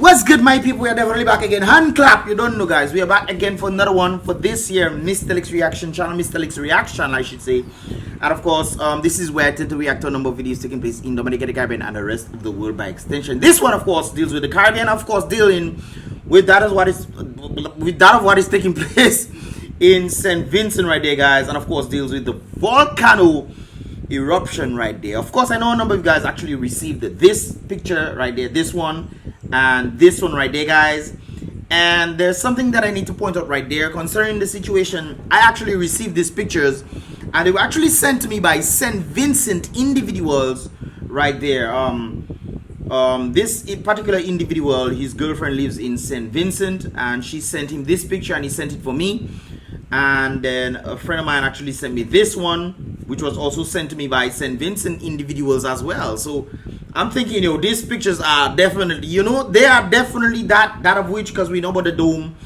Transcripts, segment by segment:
What's good, my people? We are definitely back again. Hand clap, you don't know, guys. We are back again for another one for this year Mystelics reaction channel, Mystelics reaction, I should say. And of course, this is where I tend to react to a number of videos taking place in Dominica, the Caribbean, and the rest of the world by extension. This one, of course, deals with the Caribbean, of course, dealing with that of what is taking place in St. Vincent right there, guys, and of course deals with the volcano eruption right there. Of course, I know a number of you guys actually received this picture right there, this one and this one right there, guys. And there's something that I need to point out right there concerning the situation. I actually received these pictures and they were actually sent to me by St. Vincent individuals right there. This particular individual, his girlfriend lives in St. Vincent, and she sent him this picture and he sent it for me. And then a friend of mine actually sent me this one, which was also sent to me by St. Vincent individuals as well. So I'm thinking, you know, these pictures are definitely, you know, they are definitely that of which, because we know about the dome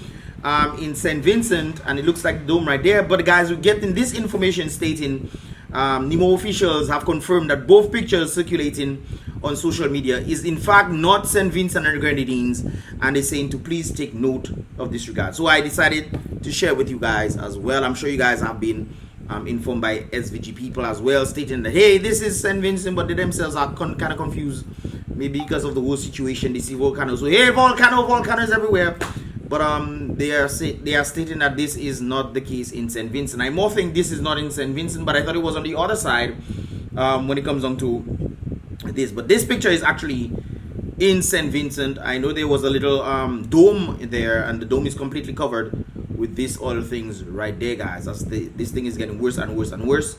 in St. Vincent, and it looks like the dome right there. But guys, we're getting this information stating Nemo officials have confirmed that both pictures circulating on social media is in fact not St. Vincent and the Grenadines, and they're saying to please take note of this regard. So I decided to share with you guys as well. I'm sure you guys have been informed by SVG people as well, stating that hey, this is St. Vincent, but they themselves are kind of confused, maybe because of the whole situation. They see volcanoes, so hey, volcanoes everywhere. But they are stating that this is not the case in St. Vincent. I more think this is not in St. Vincent, but I thought it was on the other side when it comes on to this. But this picture is actually in St. Vincent. I know there was a little dome there, and the dome is completely covered with these other things right there, guys. As this thing is getting worse and worse and worse,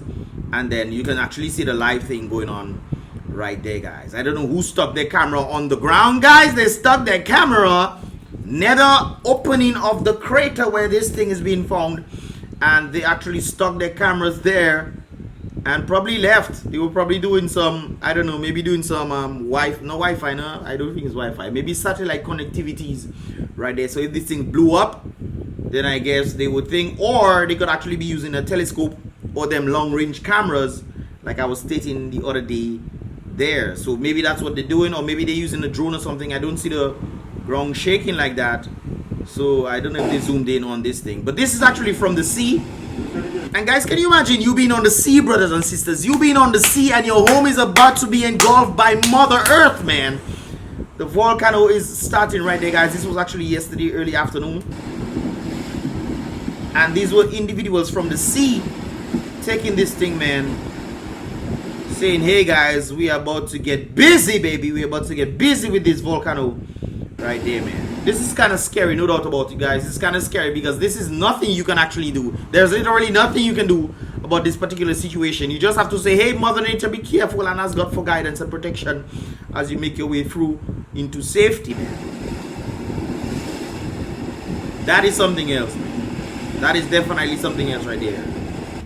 and then you can actually see the live thing going on right there, guys. I don't know who stuck their camera on the ground, guys. They stuck their camera near the opening of the crater where this thing is being found, and they actually stuck their cameras there and probably left. They were probably doing some, I don't know, maybe doing some Wi-Fi, no, I don't think it's Wi-Fi, maybe satellite connectivities right there. So if this thing blew up, then I guess they would think, or they could actually be using a telescope or them long-range cameras like I was stating the other day there. So maybe that's what they're doing, or maybe they're using a drone or something. I don't see the ground shaking like that, so I don't know if they zoomed in on this thing. But this is actually from the sea. And guys, can you imagine you being on the sea, brothers and sisters? You being on the sea and your home is about to be engulfed by Mother Earth, man. The volcano is starting right there, guys. This was actually yesterday early afternoon, and these were individuals from the sea taking this thing, man, saying, hey guys, we are about to get busy, baby. We're about to get busy with this volcano right there, man. This is kind of scary, no doubt about it, guys. It's kind of scary because this is nothing you can actually do. There's literally nothing you can do about this particular situation. You just have to say, hey, Mother Nature, be careful and ask God for guidance and protection as you make your way through into safety, man. That is something else, man. That is definitely something else right there.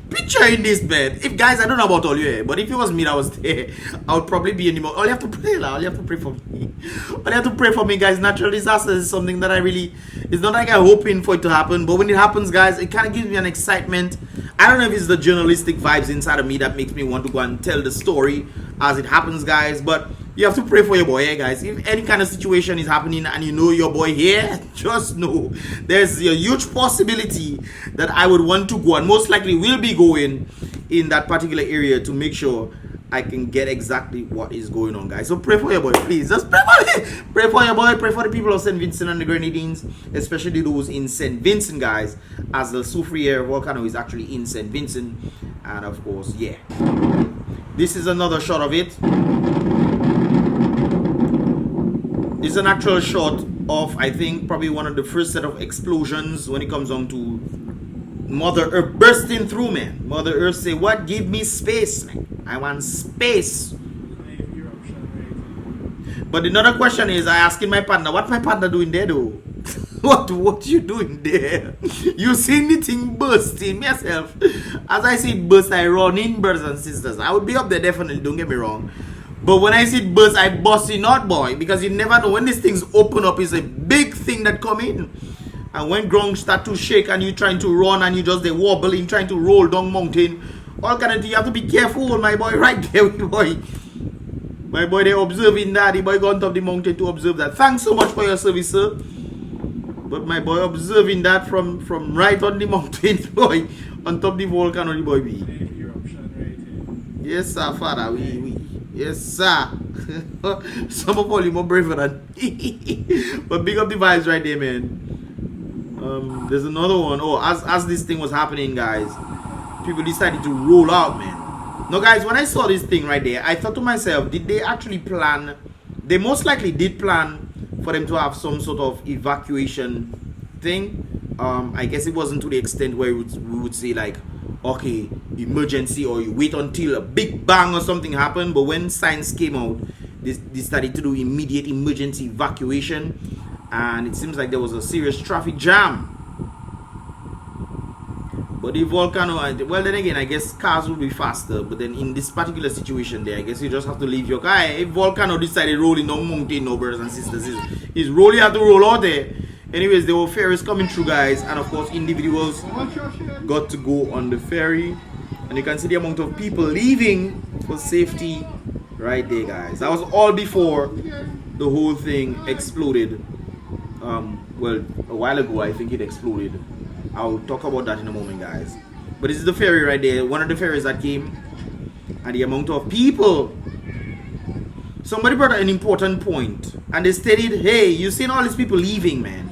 Picture in this bed. If guys, I don't know about all you, but if it was me that was there, I would probably be anymore. All you have to pray, all you have to pray for me. All you have to pray for me, guys. Natural disasters is something that I really, it's not like I'm hoping for it to happen, but when it happens, guys, it kind of gives me an excitement. I don't know if it's the journalistic vibes inside of me that makes me want to go and tell the story as it happens, guys. But you have to pray for your boy here, guys. If any kind of situation is happening and you know your boy here, just know there's a huge possibility that I would want to go, and most likely will be going in that particular area to make sure I can get exactly what is going on, guys. So pray for your boy, please. Just pray for me. Pray for your boy. Pray for the people of St. Vincent and the Grenadines, especially those in St. Vincent, guys, as the SOUFRIERE volcano is actually in St. Vincent. And of course, yeah, this is another shot of it. It's an actual shot of, I think, probably one of the first set of explosions when it comes on to Mother Earth bursting through, man. Mother Earth say, what? Give me space, man. I want space. But another question is, I asking my partner, what my partner doing there though? what you doing there? You see anything bursting? Myself, as I see it burst, I run in, brothers and sisters. I would be up there definitely, don't get me wrong. But when I see it burst, I bust it out, boy, because you never know when these things open up. It's a big thing that come in, and when ground start to shake and you trying to run and you just they wobbling, trying to roll down mountain, all kind of thing. You have to be careful, my boy, right there, boy. My boy, they observing that. The boy gone up the mountain to observe that. Thanks so much for your service, sir. But my boy observing that from right on the mountain, boy, on top of the volcano, the boy be. Eruption right here. Yes, sir, father. We. Yes, sir. Some of all you more braver than. But big up the vibes right there, man. There's another one. Oh, as this thing was happening, guys, people decided to roll out, man. Now, guys, when I saw this thing right there, I thought to myself, did they actually plan? They most likely did plan for them to have some sort of evacuation thing. I guess it wasn't to the extent where we would say like, okay, emergency, or you wait until a big bang or something happened. But when signs came out, they started to do immediate emergency evacuation, and it seems like there was a serious traffic jam. But the volcano, well, then again, I guess cars will be faster. But then in this particular situation there, I guess you just have to leave your car. If volcano decided rolling down mountain, no brothers and sisters, he's rolling out to roll out there. Anyways, there were ferries coming through, guys, and of course individuals got to go on the ferry, and you can see the amount of people leaving for safety right there, guys. That was all before the whole thing exploded. Well, a while ago I think it exploded. I'll talk about that in a moment, guys. But this is the ferry right there, one of the ferries that came, and the amount of people. Somebody brought up an important point, and they stated, hey, you seen all these people leaving, man.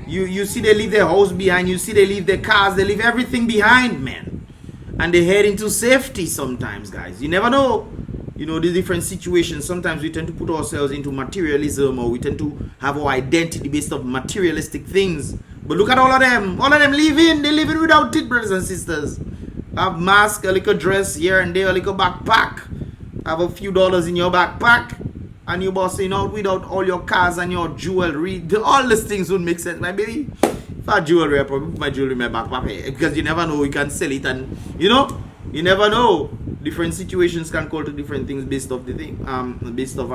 You see they leave their house behind, you see they leave their cars, they leave everything behind, man. And they head into safety sometimes, guys. You never know. You know, the different situations. Sometimes we tend to put ourselves into materialism, or we tend to have our identity based on materialistic things. But look at all of them. All of them living. They're living without it, brothers and sisters. Have mask, a little dress here and there, a little backpack. Have a few dollars in your backpack. And you're bossing out without all your cars and your jewelry. All these things would make sense, my baby. If I had jewelry, I probably put my jewelry in my backpack. Because you never know, you can sell it, and you know, you never know. Different situations can call to different things based off the thing, based off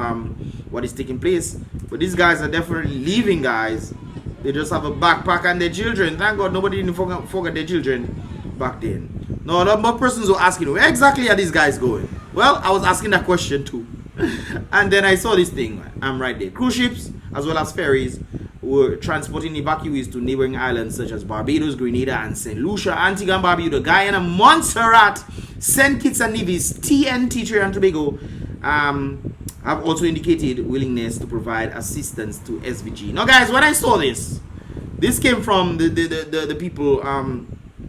what is taking place. But these guys are definitely leaving, guys. They just have a backpack and their children. Thank God nobody didn't forget their children back then. No, a lot more persons were asking, where exactly are these guys going? Well, I was asking that question too. And then I saw this thing. I'm right there. Cruise ships as well as ferries were transporting evacuees to neighboring islands such as Barbados, Grenada, and St. Lucia, Antigua and Barbuda, Guyana, Montserrat, St. Kitts and Nevis, TNT, Trinidad and Tobago, have also indicated willingness to provide assistance to SVG. Now, guys, when I saw this came from the people,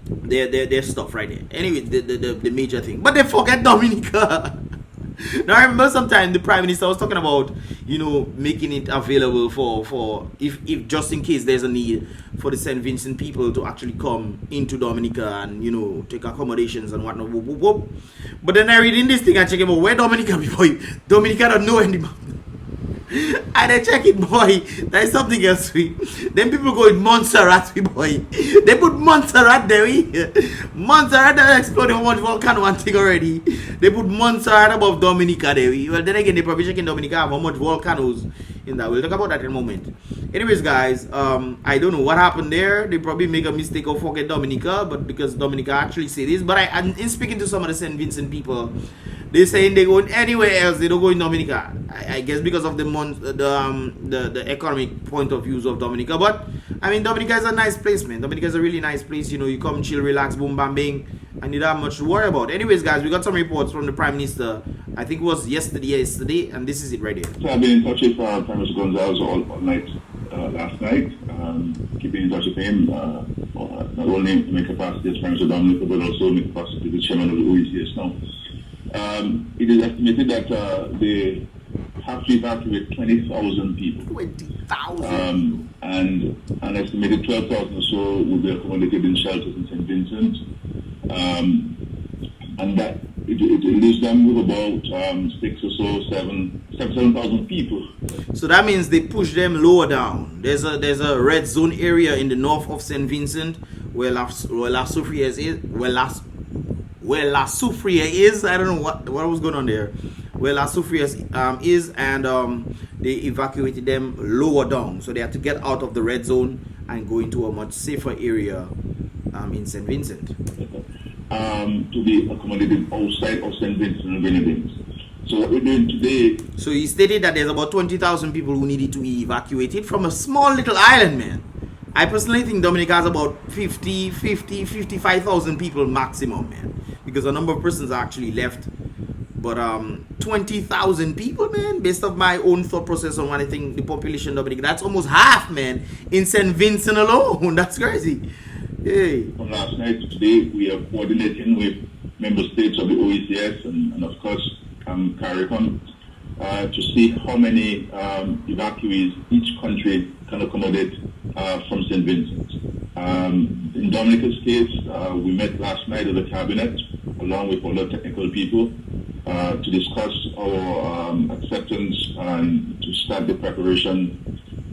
their stuff right there. Anyway, the major thing, but they forget Dominica. Now, I remember sometime the Prime Minister was talking about, you know, making it available for if just in case there's a need for the St. Vincent people to actually come into Dominica and, you know, take accommodations and whatnot. Whoop, whoop, whoop. But then I read in this thing and check about where Dominica be, boy. Dominica don't know anymore. And I check it, boy. That is something else. Then people go in Montserrat, boy. They put Montserrat there. Montserrat that exploded one volcano one thing already. They put Montserrat above Dominica there. Well, then again, they probably check in Dominica have how much volcanoes in that. We'll talk about that in a moment. Anyways, guys, I don't know what happened there. They probably make a mistake of forget Dominica, but because Dominica actually say this. But in speaking to some of the St. Vincent people, they're saying they going anywhere else. They don't go in Dominica. I guess because of the economic point of views of Dominica. But I mean, Dominica is a nice place, man. Dominica is a really nice place. You know, you come chill, relax, boom, bam, bing, and you don't have much to worry about. Anyways, guys, we got some reports from the Prime Minister. I think it was yesterday, and this is it right here. So I've been in touch with Prime Minister Gonzalez all night last night, keeping in touch with him, not only in my capacity as Prime Minister Dominica, but also in my capacity as the chairman of the OECS now. It is estimated that they have to evacuate 20,000 people. 20,000? And an estimated 12,000 or so will be accommodated in shelters in St. Vincent. And that it leaves them with about 7,000 people. So that means they push them lower down. There's a red zone area in the north of St. Vincent where La SOUFRIERE is. I don't know what was going on there. Where La SOUFRIERE is, and they evacuated them lower down. So they had to get out of the red zone and go into a much safer area in St. Vincent. To be accommodated outside of St. Vincent and Grenadines. So what we're doing today. So he stated that there's about 20,000 people who needed to be evacuated from a small little island, man. I personally think Dominica has about 55,000 people maximum, man. Because a number of persons are actually left. But 20,000 people, man, based off my own thought process on what I think the population of Dominica, that's almost half, man, in St. Vincent alone. That's crazy. Hey. From last night to today, we are coordinating with member states of the OECS and of course, CARICOM to see how many evacuees each country can accommodate from St. Vincent. In Dominica's case, we met last night at the cabinet along with other technical people to discuss our acceptance and to start the preparation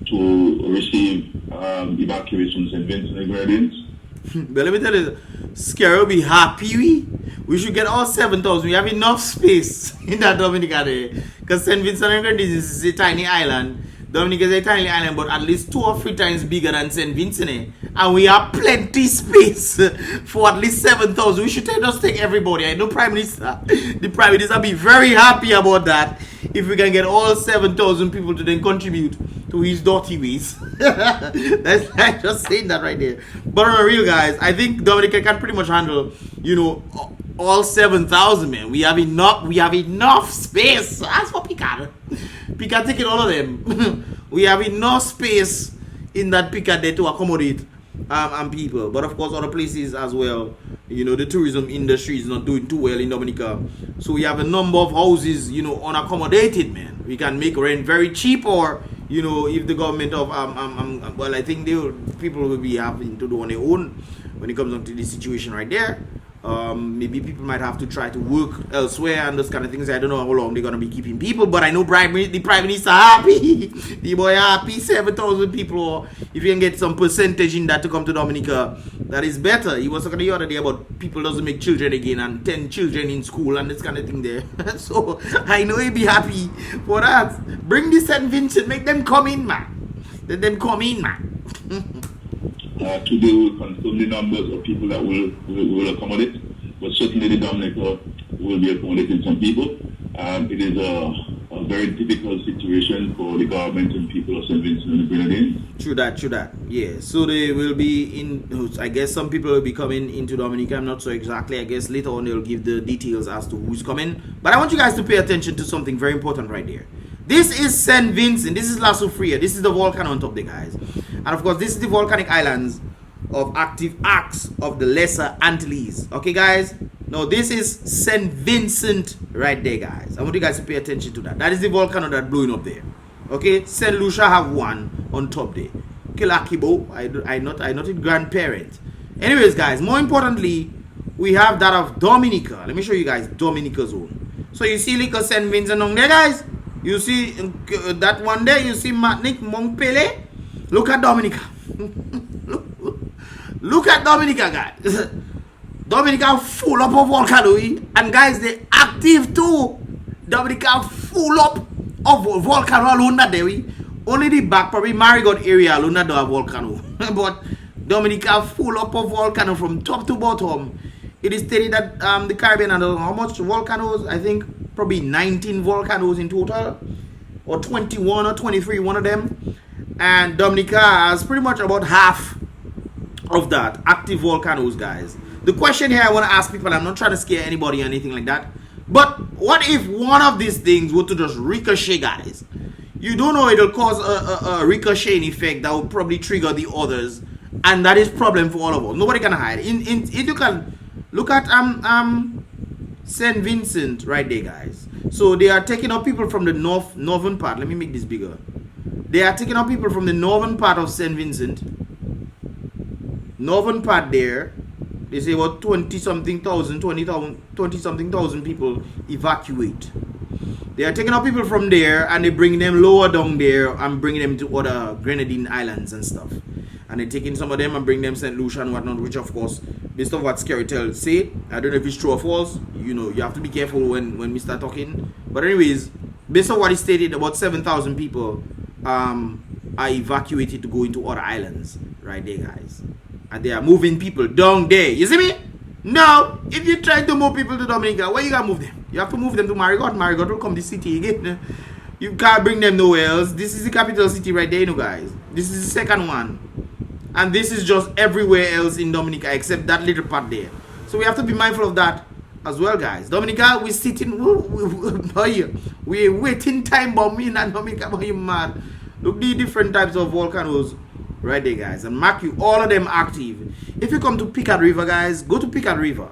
to receive evacuees from St. Vincent and Grenadines. But let me tell you, Scary will be happy. We should get all 7,000. We have enough space in that Dominica there. Because St. Vincent and Grenadines is a tiny island. Dominica is a tiny island, but at least 2 or 3 times bigger than St. Vincent. And we have plenty space for at least 7,000. We should just take everybody. I know Prime Minister. The Prime Minister will be very happy about that. If we can get all 7,000 people to then contribute to his dirty ways. That's I'm just saying that right there. But on the real, guys, I think Dominica can pretty much handle, you know, all 7,000, man. We have enough space. So as for Picard taking all of them. We have enough space in that Picard there to accommodate and people. But of course other places as well. You know, the tourism industry is not doing too well in Dominica. So we have a number of houses, you know, unaccommodated, man. We can make rent very cheap, or you know, if the government of well, I think people will be having to do on their own when it comes down to this situation right there. Maybe people might have to try to work elsewhere and those kind of things. I don't know how long they're gonna be keeping people, but I know the Prime Minister happy. The boy happy. 7,000 people, or if you can get some percentage in that to come to Dominica, that is better. He was talking the other day about people doesn't make children again and 10 children in school and this kind of thing there. So I know he'll be happy for that. Bring the St. Vincent, make them come in, man. Let them come in, man. Today we'll confirm the numbers of people that will accommodate, but certainly the Dominica will be accommodating some people. It is a very difficult situation for the government and people of St. Vincent and the Grenadines. True that. Yeah, so they will be in, I guess some people will be coming into Dominica. I'm not sure exactly. I guess later on they'll give the details as to who's coming. But I want you guys to pay attention to something very important right there. This is St. Vincent. This is SOUFRIERE. This is the volcano on top there, guys. And of course, this is the volcanic islands of active arcs of the Lesser Antilles. Okay, guys? Now, this is St. Vincent right there, guys. I want you guys to pay attention to that. That is the volcano that's blowing up there. Okay? St. Lucia have one on top there. Kilakibo, I not a grandparent. Anyways, guys, more importantly, we have that of Dominica. Let me show you guys Dominica's own. So, you see like St. Vincent on there, guys? You see that one there? You see Matnik Montpellier? Look at Dominica. Look at Dominica, guys. Dominica full up of volcano, and guys, they active too. Dominica full up of volcano alone that day. Only the back, probably Marigot area alone that do a volcano. But Dominica full up of volcano from top to bottom. It is stated that the Caribbean had how much volcanoes? I think probably 19 volcanoes in total, or 21 or 23, one of them. And Dominica has pretty much about half of that active volcanoes, guys. The question here I want to ask people, I'm not trying to scare anybody or anything like that, but what if one of these things were to just ricochet, guys? You don't know, it'll cause a ricocheting effect that will probably trigger the others, and that is problem for all of us. Nobody can hide. If you can look at St. Vincent right there, guys. So they are taking up people from the northern part. Let me make this bigger. They are taking up people from the northern part of St. Vincent. Northern part there. They say about 20-something thousand people evacuate. They are taking up people from there and they bring them lower down there and bringing them to other Grenadine islands and stuff. And they're taking some of them and bring them St. Lucia and whatnot, which of course, based on what Scary Tell say, I don't know if it's true or false. You know, you have to be careful when we start talking. But anyways, based on what he stated, about 7,000 people are evacuated to go into other islands right there, guys. And they are moving people down there. You see me? Now, if you're trying to move people to Dominica, where you gonna move them? You have to move them to Marigot. Marigot will come to the city again. You can't bring them nowhere else. This is the capital city right there, you know, guys. This is the second one. And this is just everywhere else in Dominica except that little part there. So we have to be mindful of that as well, guys. Dominica, we're sitting, we're waiting time bomb in Dominica, boy, you mad. Look the different types of volcanoes right there, guys. And mark you, all of them active. If you come to Picard River, guys, go to Picard River.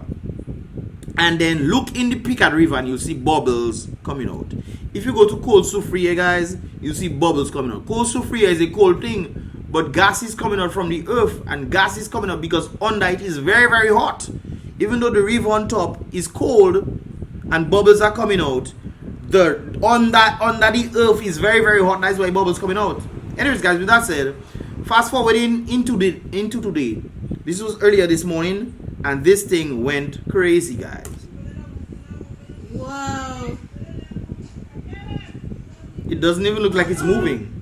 And then look in the Picard River and you'll see bubbles coming out. If you go to cold SOUFRIERE, guys, you see bubbles coming out. Cold SOUFRIERE is a cold thing, but gas is coming out from the earth, and gas is coming out because under it is very, very hot. Even though the river on top is cold and bubbles are coming out, the under the earth is very, very hot. That's why bubbles coming out. Anyways, guys, with that said, fast forwarding into today. This was earlier this morning, and this thing went crazy, guys. Wow. It doesn't even look like it's moving.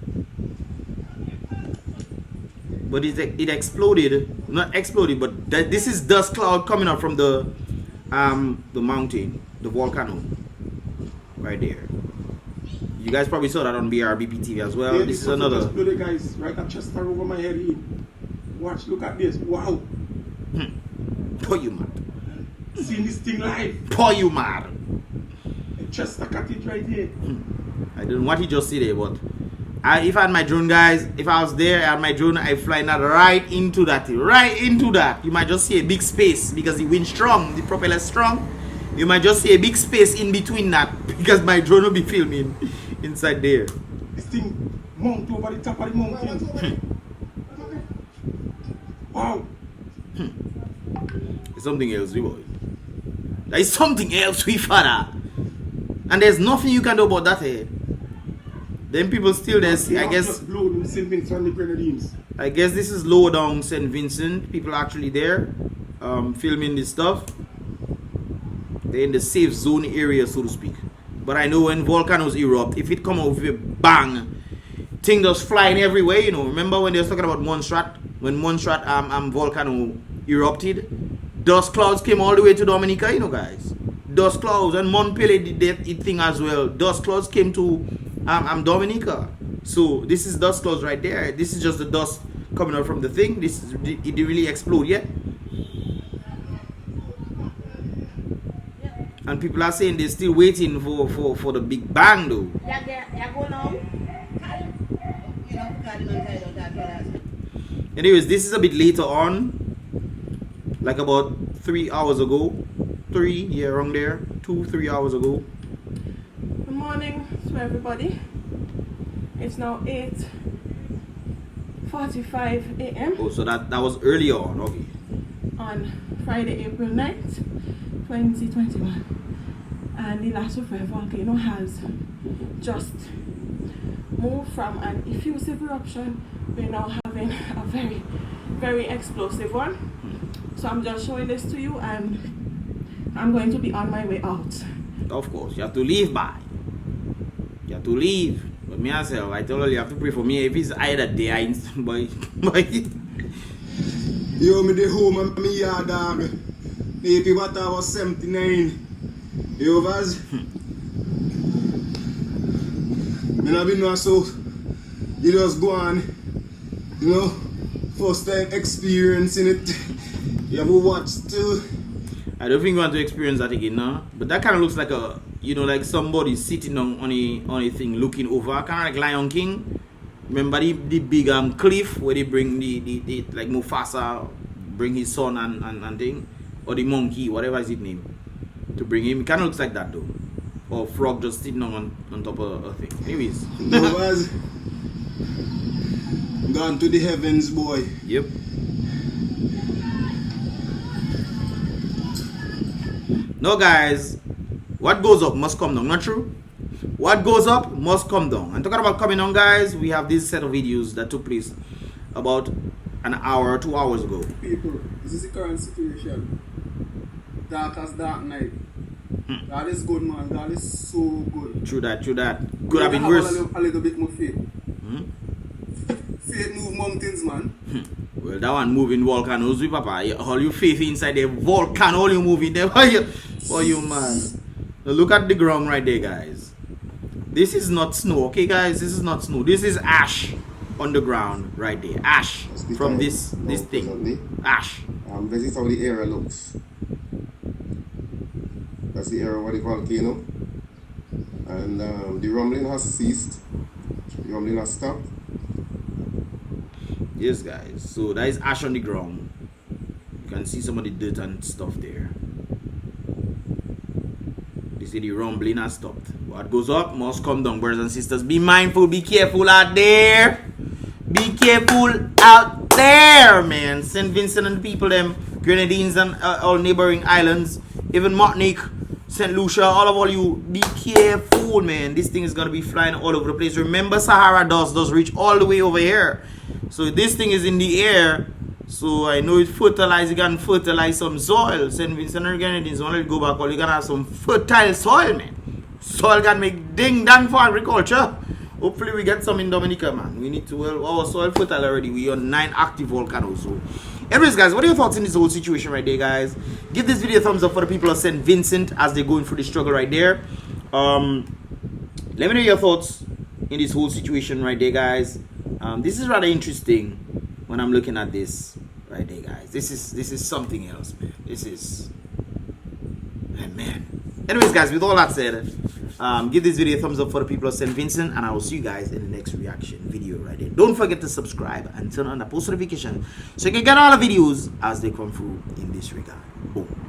But it exploded. Not exploded, but this is dust cloud coming up from the mountain, the volcano. Right there. You guys probably saw that on BrBpTV as well. Yeah, this is another. Exploded, guys, right at Chester over my head here. Watch, look at this. Wow. Poor you mad. Seeing this thing live. Poor you mad. Chester cut it right here. I don't know what he just said there, but if I had my drone, guys, if I was there, I had my drone, I fly that right into that. Right into that. You might just see a big space because the wind strong, the propeller strong. You might just see a big space in between that because my drone will be filming inside there. This thing mount over the top of the mountain. Wow. It's something else, we boy. There is something else, we father. And there's nothing you can do about that here. Then people still there's I guess just blow them St. Vincent and the Grenadines. I guess this is lower down St. Vincent. People are actually there filming this stuff. They're in the safe zone area, so to speak. But I know when volcanoes erupt, if it come out with a bang, thing just flying everywhere, you know. Remember when they was talking about Montserrat? When Montserrat volcano erupted, dust clouds came all the way to Dominica, you know, guys. Dust clouds, and Montpellier did that thing as well. Dust clouds came to Dominica. So this is dust clouds right there. This is just the dust coming out from the thing. It didn't really explode yet. And people are saying they're still waiting for the big bang though. Anyways, this is a bit later on, like about 3 hours ago. 3, around there. 2-3 hours ago. Good morning to everybody. It's now 8:45 a.m. Oh, so that was earlier on, okay. on Friday, April 9th, 2021. And the last SOUFRIERE volcano has just moved from an effusive eruption. We're now having a very, very explosive one. So I'm just showing this to you, and I'm going to be on my way out. Of course, you have to leave by. You have to leave. But me myself, I told you have to pray for me. If it's either day, I boy. Yo, me the home and me yard dog. Maybe what I was 79. You was? Me not been no so. You just go on. You know, first time experiencing it. You ever watch still? I don't think you want to experience that again, no. But that kind of looks like a, you know, like somebody sitting on a thing looking over, kind of like Lion King. Remember the big cliff where they bring the like Mufasa, bring his son and thing, or the monkey, whatever is his name, to bring him. It kind of looks like that though, or frog just sitting on top of a thing. Anyways, was gone to the heavens, boy. Yep. No, guys, what goes up must come down. Not true? What goes up must come down. And talking about coming down, guys, we have this set of videos that took place about an hour or 2 hours ago. People, this is the current situation. Dark as dark night. God is good, man. God is so good. True that. Could have been worse. A little bit more faith. Faith move mountains, man. Well, that one moving volcanoes, we papa. All you faith inside the volcano, all you moving there. Oh, you man. Now look at the ground right there, guys. This is not snow, okay, guys? This is not snow. This is ash on the ground right there. Ash from this thing. Ash. This is how the area looks. That's the area of the volcano. And the rumbling has ceased. The rumbling has stopped. Yes, guys. So that is ash on the ground. You can see some of the dirt and stuff there. You see the rumbling has stopped. What goes up must come down, brothers and sisters. Be mindful, be careful out there. Be careful out there, man. St. Vincent and the people, them Grenadines and all neighboring islands, even Martinique, St. Lucia, all you, be careful, man. This thing is gonna be flying all over the place. Remember, Sahara dust does reach all the way over here. So this thing is in the air. So I know it fertilize. You can fertilize some soil. St. Vincent and Grenadines, when you go back, all you can have some fertile soil, man. Soil can make ding dang for agriculture. Hopefully we get some in Dominica, man. We need to, well, our soil fertile already. We on 9 active volcanoes. So anyways, guys, what are your thoughts in this whole situation right there, guys? Give this video a thumbs up for the people of St. Vincent as they're going through the struggle right there. Let me know your thoughts in this whole situation right there, guys. This is rather interesting when I'm looking at this right there, guys. This is something else, man. This is, man. Anyways, guys, with all that said, give this video a thumbs up for the people of St. Vincent, and I will see you guys in the next reaction video right there. Don't forget to subscribe and turn on the post notification so you can get all the videos as they come through in this regard. Boom.